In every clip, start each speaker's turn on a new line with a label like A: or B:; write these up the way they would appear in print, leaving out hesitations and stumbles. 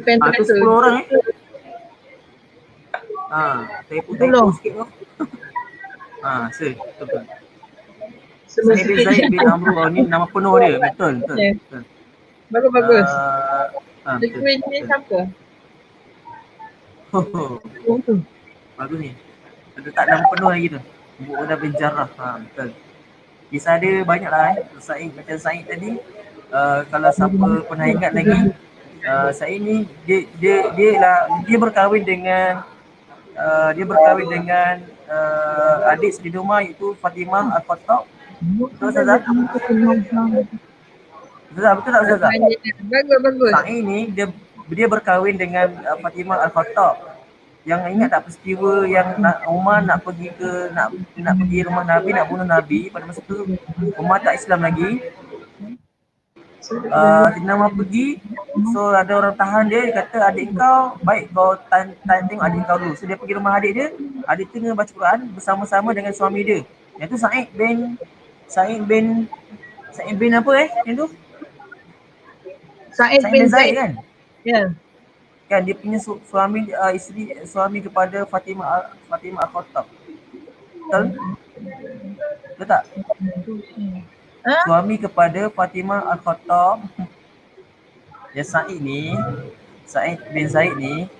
A: Aku 10 orang typo sikit tu. Betul. Sa'id bin Zaid bin Amru ni nama penuh dia. Betul.
B: Bagus.
A: Betul.
B: Ini siapa?
A: Bagus ni. Ada tak nama penuh lagi tu. Mu'adah bin Jarrah. Betul. Kisah dia banyak lah Sa'id macam Sa'id tadi. Kalau siapa pernah ingat lagi, Sa'id ni dia berkahwin dengan adik Sayyidina Umar iaitu Fatimah Al-Khattab. Betul Ustazah? Betul tak Ustazah?
B: Bagus.
A: Sa'id ni dia berkahwin dengan Fatimah Al-Khattab. Yang ingat tak peristiwa yang Umar nak pergi rumah Nabi, nak bunuh Nabi pada masa tu Umar tak Islam lagi. Sayyidina Umar pergi, so ada orang tahan dia kata adik kau, baik kau tengok adik kau dulu. So dia pergi rumah adik dia, adik tengah baca Quran bersama-sama dengan suami dia. Yang tu Sa'id bin apa yang tu?
B: Sa'id bin Zaid
A: kan?
B: Ya.
A: Kan dia punya suami kepada Fatimah Al-Khattab. Betul? Betul tak? Suami kepada Fatimah Al-Khattab. Ya Sa'id bin Zaid ni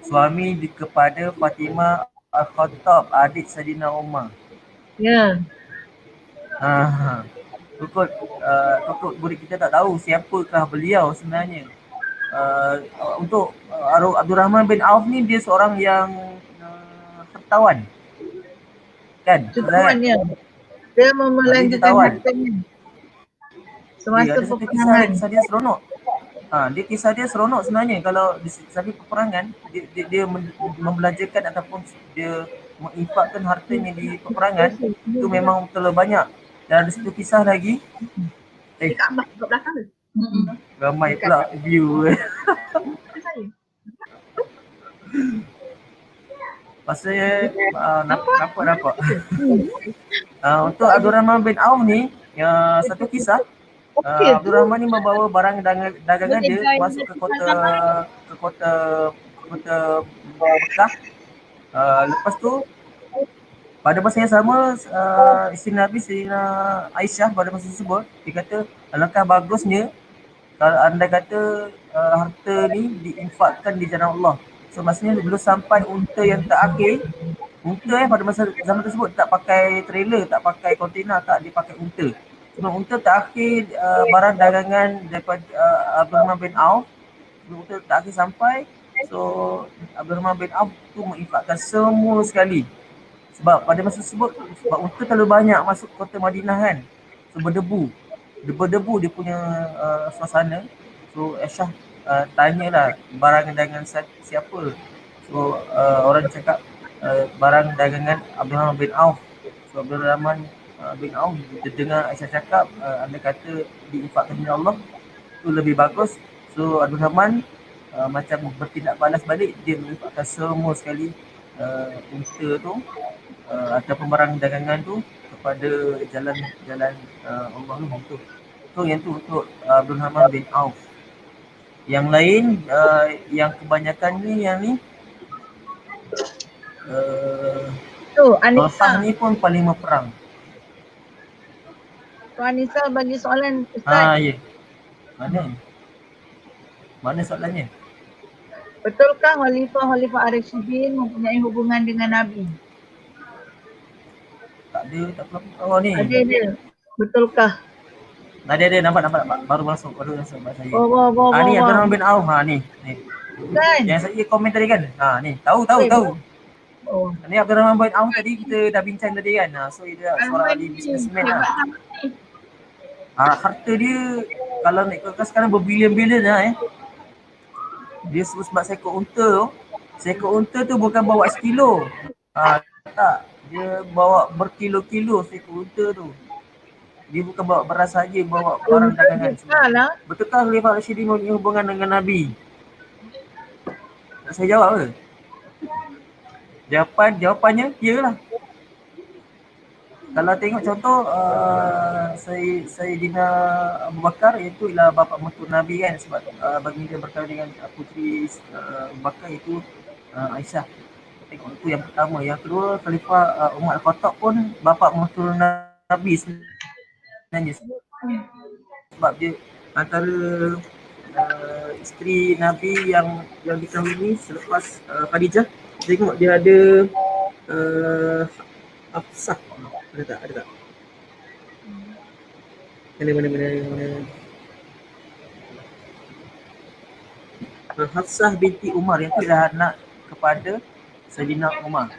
A: suami kepada Fatimah Al-Khattab, adik Sayyidina Umar.
B: Ya.
A: Tukut murid kita tak tahu siapakah beliau sebenarnya. Untuk Abdul Rahman bin Auf ni dia seorang yang hartawan. Kan?
B: Jutawan ya. Dia memelanjakan hartanya. Semasa peperangan.
A: Kisah dia seronok. Kisah dia seronok sebenarnya kalau di satu peperangan dia membelanjakan ataupun dia menginfakkan hartanya di peperangan itu memang terlalu banyak. Dan ada satu kisah lagi.
B: Dekat belakang tu.
A: Ramai pula view. Pasal nampak. Untuk Abdul Rahman bin Auf ni satu kisah. Abdul Rahman ni membawa barang dagangan dia masuk ke kota Mekah. Lepas tu pada masa yang sama isteri Nabi Sayyidina Aisyah pada masa tersebut dia kata alangkah bagusnya kalau anda kata harta ni diinfakkan di jalan Allah. So maksudnya belum sampai unta yang terakhir. Unta pada masa zaman tersebut tak pakai trailer, tak pakai kontena, tak dipakai unta. Cuma unta terakhir barang dagangan daripada Abdul Rahman bin Auf. Unta terakhir sampai. So Abdul Rahman bin Auf tu menginfakkan semua sekali. Sebab pada masa tersebut sebab unta terlalu banyak masuk kota Madinah kan. So berdebu dia punya suasana. So Aisyah tanyalah barang dagangan siapa. So orang cakap barang dagangan Abdul Rahman bin Auf. So Abdul Rahman bin Auf dia dengar Aisyah cakap anda kata diinfakkan oleh Allah tu lebih bagus. So Abdul Rahman macam bertindak balas balik, dia menginfakkan semua sekali unta tu ataupun barang dagangan tu kepada jalan Allah tu. So yang tu untuk Abdul Rahman bin Auf. Yang lain yang kebanyakan ni
B: Anissa
A: ni pun panglima perang.
B: Anissa bagi soalan Ustaz.
A: Ya. Mana soalannya?
B: Betulkah Khalifah Ar-Rasyidin mempunyai hubungan dengan Nabi?
A: Tak ada, tak perlu. Ni.
B: Ada. Betulkah?
A: Ada nampak baru masuk saya. Ni Abdul Rahman bin Auf ni.
B: Kan?
A: Yang saya komen tadi kan. Ni tahu. Ni Abdul Rahman bin Auf tadi kita dah bincang tadi kan. So dia seorang ahli businessman lah. Harta dia kalau nak ikutkan sekarang berbilion-bilion lah Dia sebab seekor unta tu bukan bawa sekilo. Tak. Dia bawa berkilo-kilo seekor unta tu. Dia bukan bawa beras saja, bawa barang dagangan semua. Betulkah Khalifah Ar-Rasyidin mempunyai hubungan dengan Nabi? Nak saya jawab ke? Jawapannya iyalah. kalau tengok contoh Sayyidina Abu Bakar, iaitu ialah bapa mertua Nabi kan, sebab baginda berkahwin dengan puteri Abu Bakar, iaitu Aisyah. Tengok itu yang pertama. Yang kedua, Khalifah Umar Al-Khattab pun bapa mertua Nabi sebenarnya, sebab dia antara isteri Nabi yang dikahwini selepas Khadijah. Tengok dia ada Hafsah. Ada tak? Mana. Hafsah binti Umar, yang tu adalah anak kepada Sayyidina Umar.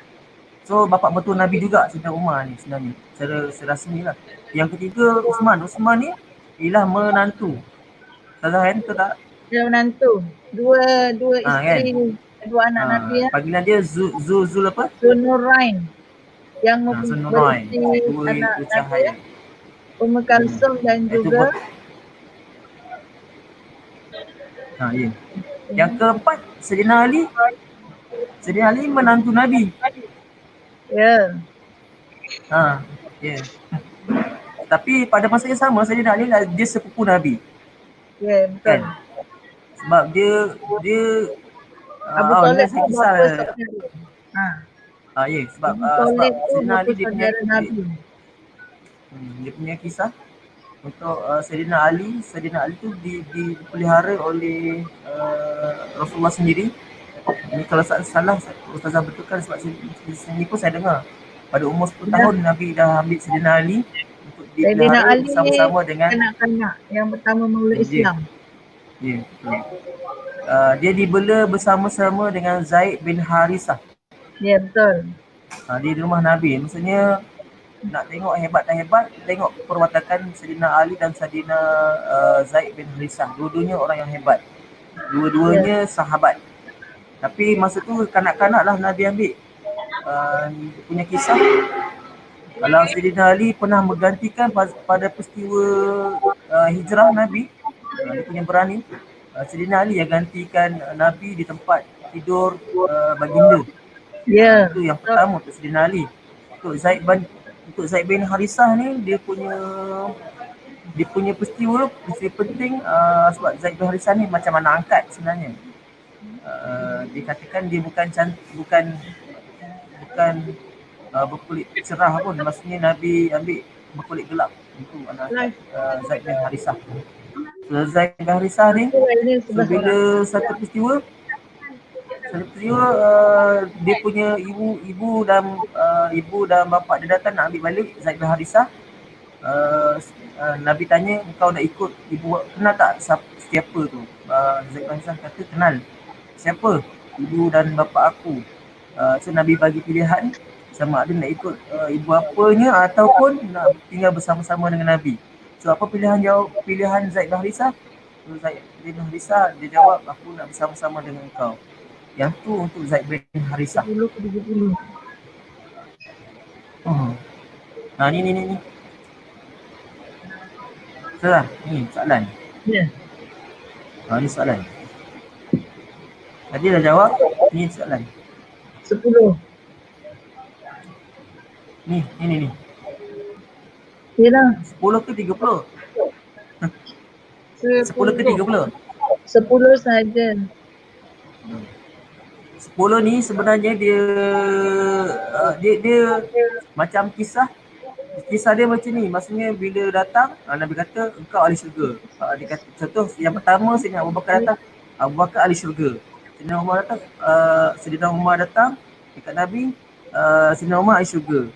A: So bapa betul Nabi juga Sayyidina Umar ni sebenarnya, secara rasmi lah. Yang ketiga Uthman ni ialah menantu. Salah kan, betul tak?
B: Dia menantu. Dua isteri, kan? Dua anak Nabi ya.
A: Panggilan dia Zul apa?
B: Zulnurain. Yang
A: Zulnurain.
B: berisi anak Nabi ya. Kalsum dan juga
A: ya. Yang keempat Sayyidina Ali. Sayyidina Ali menantu Nabi.
B: Ya.
A: Ya. Tapi pada masa yang sama Sayyidina Ali dia sepupu Nabi.
B: Ya, betul.
A: Kan? Sebab dia
B: Abu Talib
A: saya kisah. Ya, sebab Sayyidina Ali dia punya kisah untuk Sayyidina Ali tu dipelihara oleh Rasulullah sendiri. Ini kalau salah Ustazah betulkan, sebab sini pun saya dengar pada umur 10 tahun Nabi dah ambil Sayyidina Ali untuk dipelihara bersama-sama dengan
B: kanak-kanak yang pertama memeluk Islam.
A: Ya, betul. Dia dibela bersama-sama dengan Zaid bin Harithah.
B: Ya, betul.
A: Di rumah Nabi. Maksudnya nak tengok hebat tak hebat, tengok perwatakan Sayyidina Ali dan Sayyidina Zaid bin Harithah. Dua-duanya orang yang hebat. Dua-duanya sahabat. Tapi masa tu kanak-kanak lah Nabi ambil. Punya kisah. Kalau Sayyidina Ali pernah menggantikan pada peristiwa hijrah Nabi, dia punya berani. Sayyidina Ali yang gantikan Nabi di tempat tidur baginda.
B: Ya.
A: Itu yang pertama untuk Sayyidina Ali. Untuk Zaid bin Harithah ni dia punya peristiwa penting, sebab Zaid bin Harithah ni macam anak angkat sebenarnya. Dikatakan dia bukan berkulit cerah pun, maksudnya Nabi ambil berkulit gelap. Itu anak Zaid bin Harithah. So, Zaid bin Harithah ni bila satu peristiwa dia punya ibu dan bapa dia datang nak ambil balik Zaid bin Harithah. Nabi tanya, engkau nak ikut ibu, kenal tak siapa tu? Zaid bin Harithah kata, kenal. Siapa? Ibu dan bapa aku. So Nabi bagi pilihan, sama ada nak ikut ibu bapanya ataupun nak tinggal bersama-sama dengan Nabi. So apa pilihan Zaid bin Harithah? So, Zaid bin Harithah dia jawab, aku nak bersama-sama dengan kau. Yang tu untuk Zaid bin Harithah.
B: 10
A: Ni. Salah, ni soalan.
B: Ya.
A: Ni soalan. Tadi dah jawab, ni soalan.
B: 10.
A: Ni.
B: Yalah.
A: 10 ke 30? 10 ke 30?
B: 10 saja.
A: 10 ni sebenarnya dia macam kisah dia macam ni. Maksudnya bila datang, Nabi kata engkau ahli syurga. Dia kata, contoh yang pertama Sayyidina Abu Bakar datang, Abu Bakar ahli syurga. Sayyidina Umar datang dekat Nabi, Sayyidina Umar ahli syurga.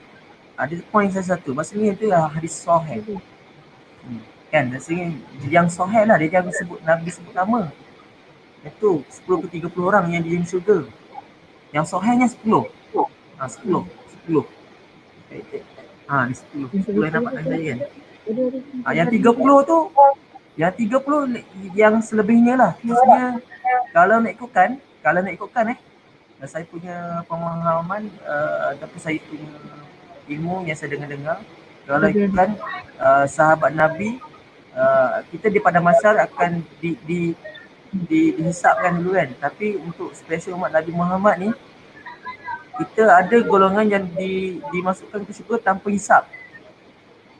A: Ada poin satu. Maksudnya itu hadis sahih. Kan, maksudnya yang sahih lah, dia jangan sebut Nabi sebut nama. Itu 10 ke 30 orang yang di syurga. Yang sahihnya 10. 10. Ni 10. 10 yang dapat tanya kan. Yang 30 tu, yang 30 yang selebihnya lah. Maksudnya kalau nak ikutkan saya punya pemahaman ataupun saya punya ilmu yang saya dengar, kalau ikutkan sahabat Nabi, kita di pada masyarakat akan dihisapkan dulu kan. Tapi untuk special umat Nabi Muhammad ni, kita ada golongan yang dimasukkan ke syurga tanpa hisap.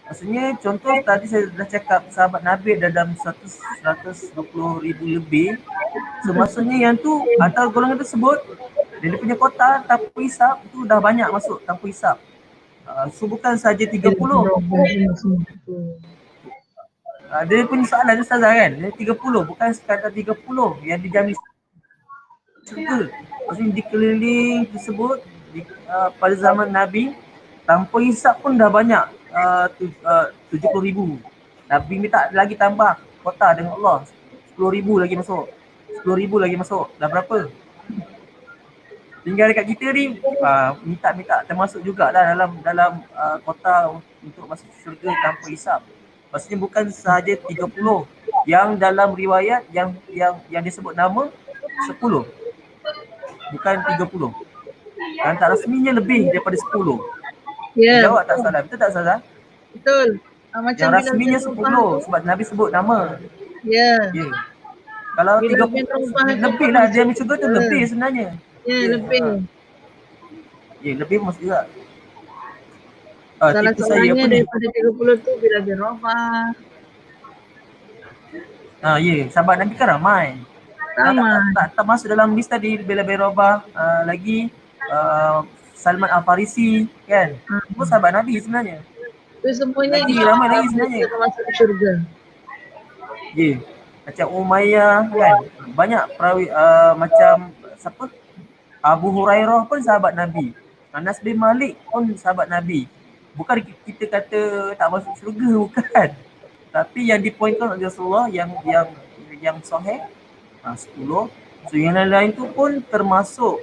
A: Maksudnya contoh tadi saya dah cakap sahabat Nabi dalam 120,000 lebih. So maksudnya yang tu antara golongan tersebut dia punya kota tanpa hisap tu dah banyak masuk tanpa hisap. So bukan saja 30. Dia punya soalan Ustazah kan. Dia 30 bukan sekadar 30 yang dijamin syurga. Maksudnya dikeliling tersebut pada zaman Nabi tanpa hisap pun dah banyak 70,000. Nabi minta lagi tambah kota dengan Allah 10,000 lagi masuk. 10,000 lagi masuk. Dah berapa? Tinggal dekat kita ni minta termasuk jugalah dalam kota untuk masuk syurga tanpa hisap. Maksudnya bukan sahaja 30 yang dalam riwayat yang disebut nama 10. Bukan 30. Dan tak rasminya lebih daripada 10.
B: Ya.
A: Jawab tak salah. Betul tak salah?
B: Betul. Macam
A: yang rasminya 10 sebab Nabi sebut nama.
B: Ya.
A: Kalau 30 lebih lah dia mencuba tu lebih sebenarnya.
B: Ya, lebih.
A: Ya, lebih maksud juga.
B: Salah seorangnya daripada 30 tu Bilal bin Rabah.
A: Ya, sahabat Nabi kan ramai. Tak masuk dalam list tadi Bilal bin Rabah, lagi Salman Al-Farisi kan. Semua sahabat Nabi sebenarnya.
B: Itu semuanya
A: lagi ramai lagi sebenarnya.
B: Masuk syurga.
A: Ya. Macam Umayyah kan. Banyak perawi macam siapa? Abu Hurairah pun sahabat Nabi. Anas bin Malik pun sahabat Nabi. Bukan kita kata tak masuk syurga, bukan. Tapi yang dipointkan oleh Rasulullah yang sahih 10. So yang lain-lain tu pun termasuk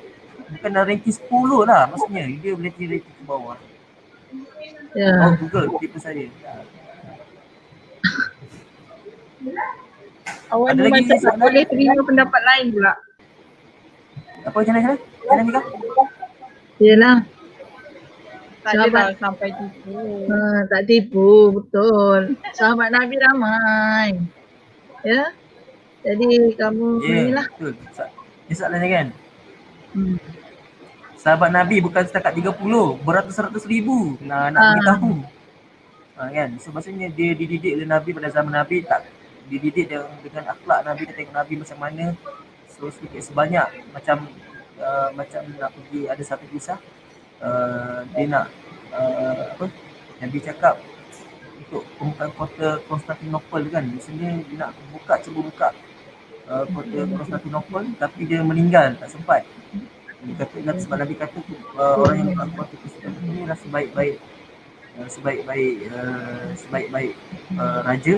A: bukan dalam ranking 10 lah maksudnya. Dia boleh ranking ke bawah.
B: Ya.
A: Google tipu saya.
B: Awak ni macam tak boleh terima pendapat lain pula.
A: Apa macam mana? Macam mana?
B: Yelah.
C: Tak adalah sampai tipu.
B: Tak tipu, betul. Sahabat Nabi ramai. Ya. Jadi kamu inilah.
A: Betul. Ini soalannya kan? Sahabat Nabi bukan setakat 30, beratus-ratus ribu nak beritahu. Kan? So maksudnya dia dididik oleh Nabi pada zaman Nabi, tak dididik dengan akhlak Nabi, dia tengok Nabi macam mana. So sedikit sebanyak macam nak pergi, ada satu kisah dia nak Nabi cakap untuk pembukaan kota Konstantinopel kan. Maksudnya dia nak cuba buka kota Konstantinopel tapi dia meninggal, tak sempat. Dia kata sebab Nabi kata orang yang buka kota Konstantinopel ni adalah sebaik-baik raja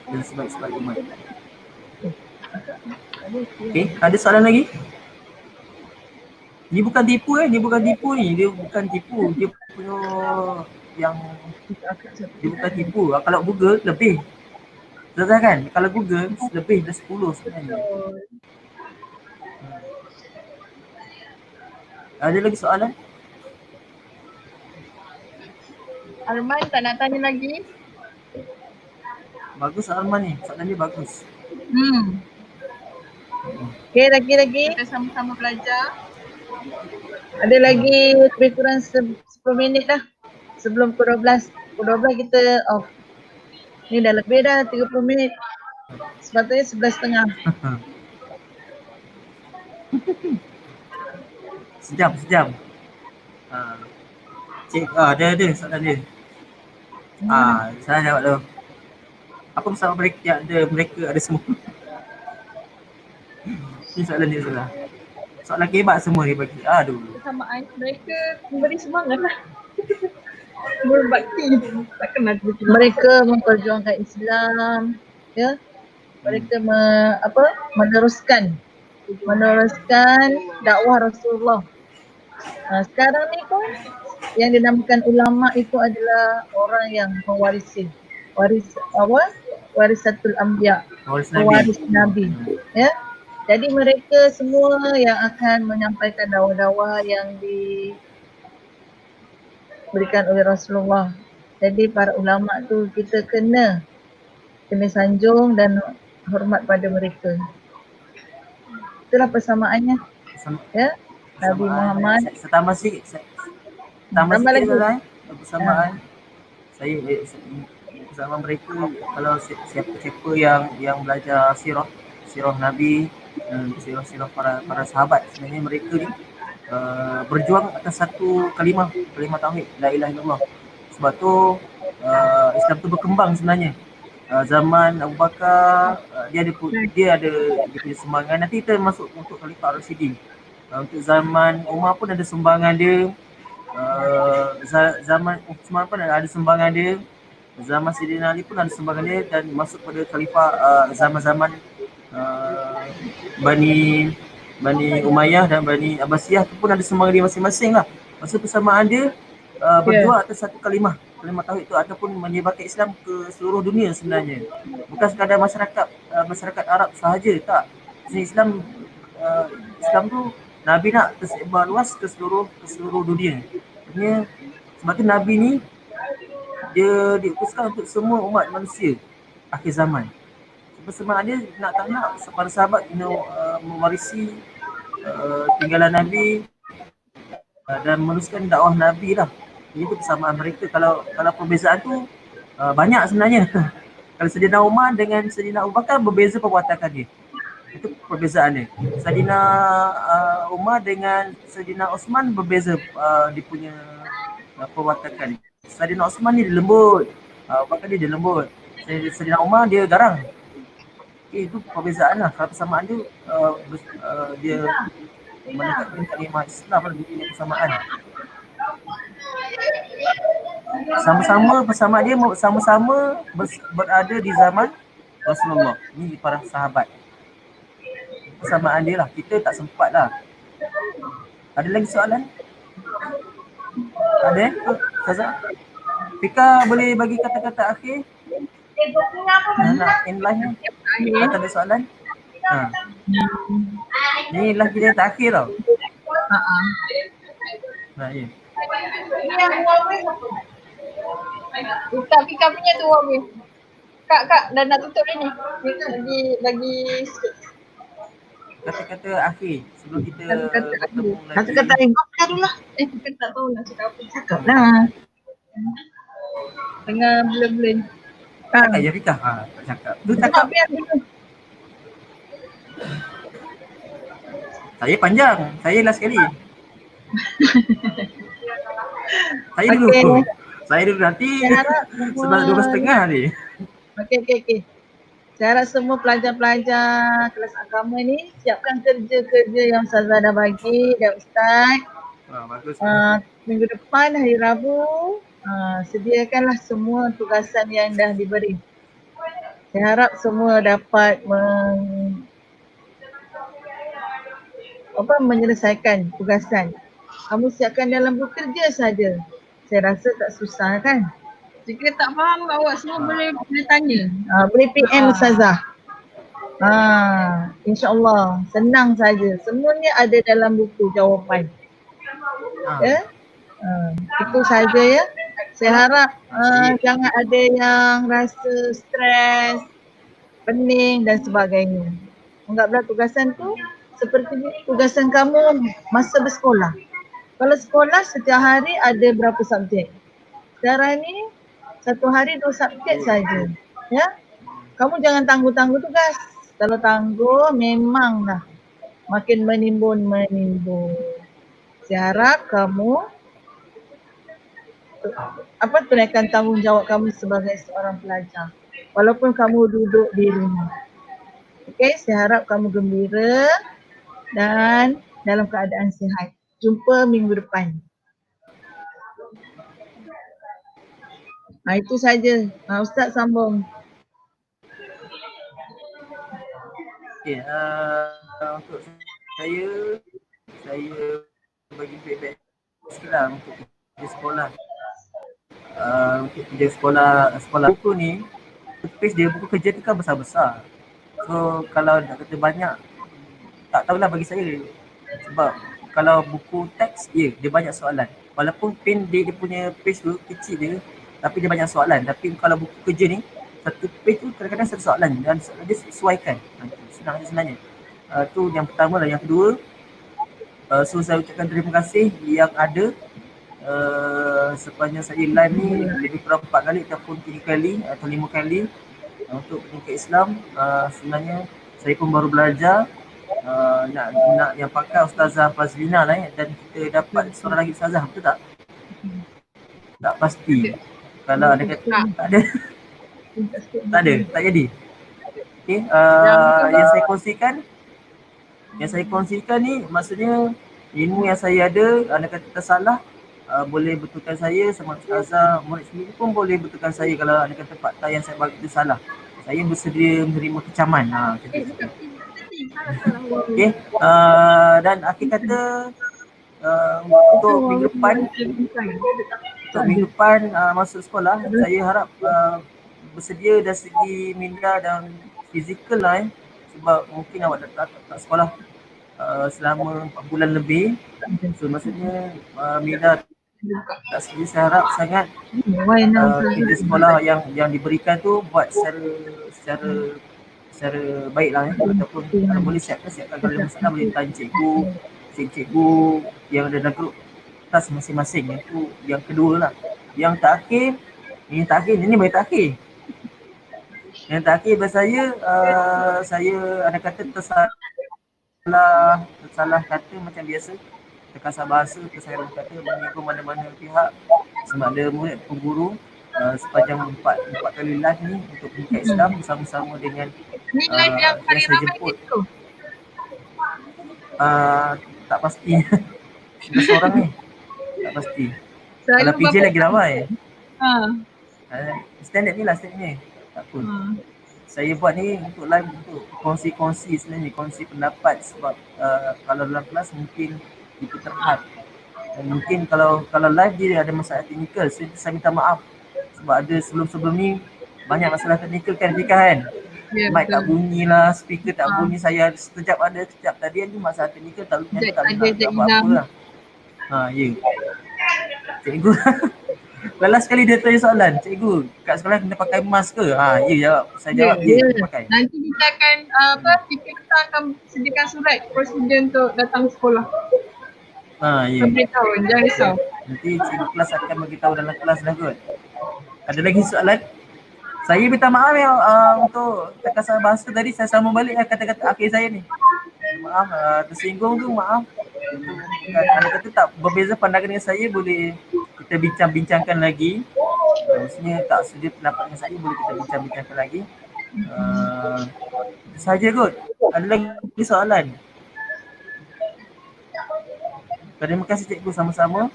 A: dan sebaik-baik umat. Okey, ada soalan lagi? Ni bukan tipu ni, dia bukan tipu. Dia punya dia bukan tipu. Kalau Google lebih. Betul kan? Kalau Google lebih dah 10 sebenarnya. Ada lagi soalan?
C: Arman tak nak tanya lagi?
A: Bagus Arman ni, soalan dia bagus.
B: Okay, lagi.
C: Kita sama-sama belajar.
B: Ada lagi lebih kurang 10 minit dah. Sebelum pukul 12. Pukul 12 kita off. Ni dah lebih dah 30 minit. Sepatutnya 11.30.
A: Sejam. Cik, ada soalan dia. Saya jawab dulu. Apa masalah mereka ada semua? Ni soalan dia salah. Soalan kebat semua dia bagi. Aduh.
C: Kesamaan mereka memberi semangat lah. Berbakti. Tak kenal
B: mereka memperjuangkan Islam, ya. Mereka meneruskan dakwah Rasulullah. Sekarang ni pun yang dinamakan ulama itu adalah orang yang mewarisi warisatul anbiya, pewaris Nabi, ya. Jadi mereka semua yang akan menyampaikan dakwah-dakwah yang diberikan oleh Rasulullah. Jadi para ulama tu kita kena sanjung dan hormat pada mereka. Itulah persamaannya. Ya. Nabi Muhammad.
A: Tambah sikit lah. Persamaan. saya zaman mereka, kalau siapa-siapa yang belajar sirah Nabi, sirah para sahabat, sebenarnya mereka ni berjuang atas satu kalimah tauhid, la ilaha illallah. Sebab tu Islam tu berkembang sebenarnya. Zaman Abu Bakar dia punya sumbangan. Nanti kita masuk untuk Khalifah Ar-Rasyidin. Untuk zaman Umar pun ada sumbangan dia. Zaman Uthman pun ada sumbangan dia. Zaman Sayyidina Ali pun ada sumbangan dia, dan masuk pada Khalifah zaman-zaman uh, Bani Umayyah dan Bani Abbasiyah tu pun ada sumbangan dia masing-masing lah. Maksud persamaan dia berjuang atas satu kalimah tauhid tu, ataupun menyebarkan Islam ke seluruh dunia sebenarnya. Bukan sekadar masyarakat Arab sahaja, tak. Islam tu Nabi nak tersebar luas ke seluruh dunia. Maksudnya sebab tu Nabi ni dia diutuskan untuk semua umat manusia akhir zaman. Persamaan dia tak nak para sahabat mewarisi tinggalan Nabi dan meneruskan dakwah Nabi lah. Itu persamaan mereka. Kalau perbezaan tu banyak sebenarnya. Kalau Sayyidina Umar dengan Sayyidina Abu Bakar berbeza perwatakan dia. Itu perbezaan dia. Sayyidina Umar dengan Sayyidina Osman berbeza dia punya perwatakan. Sayyidina Osman ni dia lembut, Abu Bakar dia lembut. Sayyidina Umar dia garang. Itu perbezaan lah. Kalau persamaan tu dia menegakkan kalimah Islam lah, dia punya persamaan. Sama-sama berada di zaman Rasulullah. Ni para sahabat. Persamaan dia lah. Kita tak sempat lah. Ada lagi soalan? Ada? Ustazah? Fika boleh bagi kata-kata akhir? Nak inline ni? Tak ada soalan? Ni lah kita terakhir tau. Ya.
C: Pika punya tu Huawei. Kak dah nak tutup dah ni. Bagi sikit.
A: Kata-kata akhir sebelum kita bertemu lagi.
B: Kata-kata akhir dulu lah.
C: Kita tak tahu nak cakap apa.
B: Cakap lah.
C: Tengah bulan-bulan.
A: Cakap je Fika. Tak cakap. Tu cakap.
C: Biar dulu.
A: Saya panjang. Saya last sekali. Saya dulu.
B: Okay.
A: Saya dulu nanti sebab 12.30 ni.
B: Okey. Saya harap semua pelajar-pelajar kelas agama ni siapkan kerja-kerja yang Ustazah dah bagi dan Ustaz.
A: Bagus.
B: Minggu depan hari Rabu sediakanlah semua tugasan yang dah diberi. Saya harap semua dapat menyelesaikan tugasan. Kamu siapkan dalam bekerja saja. Saya rasa tak susah kan?
C: Jika tak faham awak semua boleh tanya.
B: Boleh PM Ustazah. InsyaAllah senang saja. Semuanya ada dalam buku jawapan. Ya? Itu saja ya. Saya harap jangan ada yang rasa stres, pening dan sebagainya. Anggaplah tugasan tu seperti tugasan kamu masa bersekolah. Kalau sekolah setiap hari ada berapa subjek? Sekarang ni satu hari 2 subjek saja. Ya? Kamu jangan tangguh-tangguh tugas. Kalau tangguh memanglah makin menimbun. Saya harap kamu tunaikan tanggungjawab kamu sebagai seorang pelajar. Walaupun kamu duduk di rumah. Okey, saya harap kamu gembira dan dalam keadaan sihat. Jumpa minggu depan. Itu saja. Ustaz sambung.
A: Okay, untuk saya bagi feedback sikit lah untuk kerja sekolah. Untuk kerja sekolah buku ni, buku kerja tu kan besar-besar. So kalau nak kata banyak, tak tahulah bagi saya. Sebab kalau buku teks, dia banyak soalan. Walaupun pen dia punya page tu kecil je, tapi dia banyak soalan. Tapi kalau buku kerja ni, satu page tu kadang-kadang satu soalan dan dia sesuaikan. Senang je sebenarnya. Tu yang pertama lah. Yang kedua, so saya ucapkan terima kasih yang ada sepanjang saya live ni lebih kurang 4 kali ataupun 3 kali atau 5 kali untuk peringkat Islam. Sebenarnya saya pun baru belajar nak yang pakai Ustazah Fazlina lah dan kita dapat seorang lagi Ustazah, betul tak? Tak pasti. Kalau ada kata tak ada. Tak jadi. Okey, yang saya kongsikan ni maksudnya ilmu yang saya ada, anda kata tersalah, boleh betulkan saya, sama Ustazah, murid sendiri pun boleh betulkan saya kalau anda kata fakta yang saya bagi itu salah. Saya bersedia menerima kecaman. Okey, dan akhir kata untuk minggu depan masuk sekolah, saya harap bersedia dari segi minda dan fizikal lah sebab mungkin awak tak sekolah selama 4 bulan lebih. So maksudnya minda tak sedia. Saya harap sangat kerja sekolah yang diberikan tu buat secara baik lah ataupun kalau boleh siapkan kalau ada masalah boleh tanya cikgu yang ada dalam grup kelas masing-masing. Itu yang kedua lah. Yang terakhir ini baik terakhir. Yang terakhir bagi saya ada kata tersalah kata macam biasa, terkasar bahasa, tersalah kata menyinggung mana-mana pihak sama ada murid ataupun guru. Sepanjang 4 kali live ni untuk peringkat Islam bersama-sama dengan yang saya jemput. Tak pasti. 11 orang ni. Tak pasti. Kalau PJ lagi ramai. Standard ni. Tak apa. Saya buat ni untuk live untuk kongsi sebenarnya, kongsi pendapat sebab kalau dalam kelas mungkin kita terhad. Dan mungkin kalau live dia ada masalah teknikal, saya minta maaf sebab ada sebelum ni banyak masalah teknikal kan. Mic tak bunyi lah, speaker tak bunyi, saya sekejap ada, sekejap tadi ada masalah teknikal tak apa lah. Ya. Cikgu last kali dia tanya soalan, cikgu kat sekolah kena pakai mask ke? Ya, jawab. Saya jawab dia pakai.
C: Nanti kita akan kita akan sediakan surat prosedur untuk datang sekolah.
A: Ya.
C: Beritahu, jangan risau.
A: Nanti cikgu kelas akan beritahu dalam kelas dah kot. Ada lagi soalan? Saya minta maaf untuk terkasar bahasa tadi, saya sambung balik kata-kata akhir saya ni. Maaf, tersinggung tu maaf. Ada kata tak berbeza pandangan dengan saya, boleh kita bincang-bincangkan lagi. Maksudnya tak sedia pendapat dengan saya, boleh kita bincang-bincangkan lagi. Itu saja kot. Ada lagi soalan? Terima kasih cikgu, sama-sama.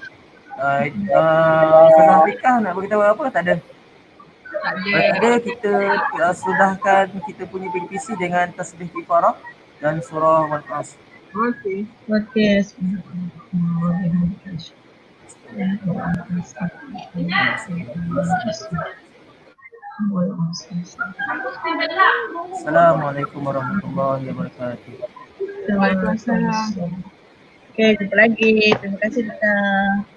A: Ustazah Afiqah nak beritahu apa? Tak ada. Tak ada, kita sudahkan kita punya PPC dengan tasbih kifarah dan surah Al-As.
B: Okey.
A: Assalamualaikum warahmatullahi wabarakatuh.
B: Waalaikumsalam. Okey, jumpa lagi. Terima kasih Dita.